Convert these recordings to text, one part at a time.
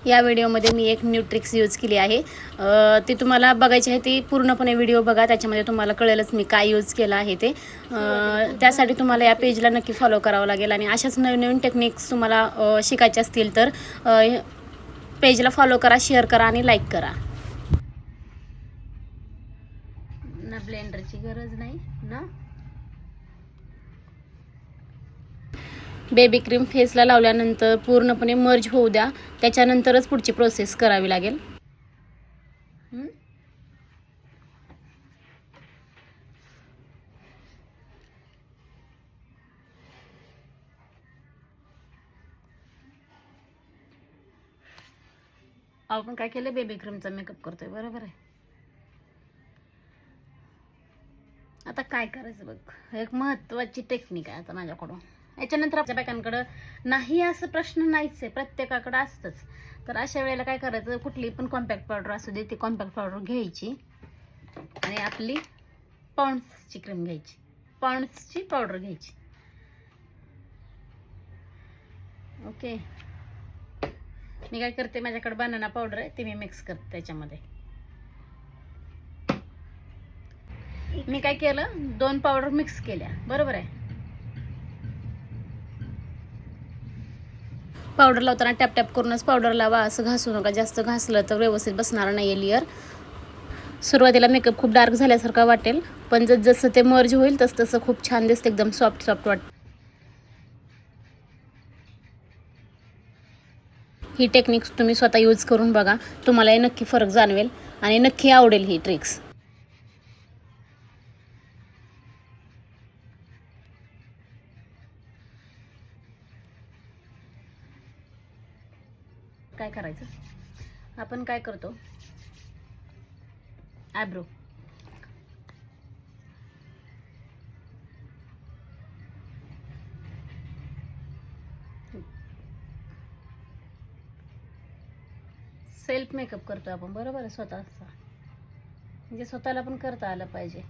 या व्हिडिओमध्ये मी एक न्यू ट्रिक्स यूज केली आहे. ती तुम्हाला बघायची आहे, ती पूर्णपणे व्हिडिओ बघा, त्याच्यामध्ये तुम्हाला कळेलच मी काय यूज केलं आहे ते. त्यासाठी तुम्हाला या पेजला नक्की फॉलो करावं लागेल आणि अशाच नवीन नवीन टेक्निक्स तुम्हाला शिकायचे असतील तर पेजला फॉलो करा, शेअर करा आणि लाईक करा. ना ब्लेंडरची गरज नाही ना. बेबी क्रीम फेसला लावल्यानंतर पूर्णपणे मर्ज होऊ द्या, त्याच्यानंतरच पुढची प्रोसेस करावी लागेल. आपण काय केलं, बेबी क्रीमचा मेकअप करतोय, बरोबर आहे. आता काय करायचं बघ, एक महत्त्वाची टेक्निक आहे आता माझ्याकडून. याच्यानंतर आपल्या बायकांकडं नाही असं प्रश्न नाहीच आहे, प्रत्येकाकडं असतंच. तर अशा वेळेला काय करायचं, कुठली पण कॉम्पॅक्ट पावडर असू दे, ती कॉम्पॅक्ट पावडर घ्यायची आणि आपली पॉन्ड्सची क्रीम घ्यायची, पॉन्ड्सची पावडर घ्यायची. ओके, मी काय करते, माझ्याकडे बनाना पावडर आहे, ती मी मिक्स करते त्याच्यामध्ये. मी काय केलं, 2 पावडर मिक्स केल्या, बरोबर आहे. पावडर लावताना टॅप टॅप करूनच पावडर लावा, असं घासू नका. जास्त घासलं तर व्यवस्थित बसणार नाही लेअर. सुरुवातीला मेकअप खूप डार्क झाल्यासारखं वाटेल, पण जसं ते मर्ज होईल तसं खूप छान दिसते, एकदम सॉफ्ट सॉफ्ट वाटतं. ही टेक्निक्स तुम्ही स्वतः यूज करून बघा, तुम्हाला नक्की फरक जाणवेल आणि नक्की आवडेल ही ट्रिक्स. काय करायचं, आपण काय करतो, आयब्रो सेल्फ मेकअप करतो आपण, बरोबर आहे, स्वतःचा. म्हणजे स्वतःला पण करता आलं पाहिजे.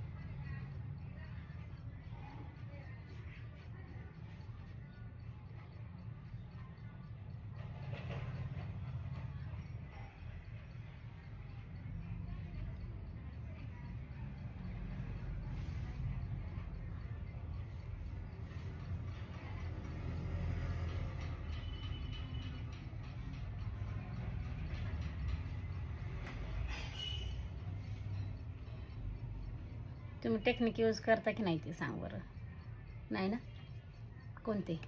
तुम्ही टेक्निक यूज करता की नाही ते सांग बरं. नाही ना, कोणते?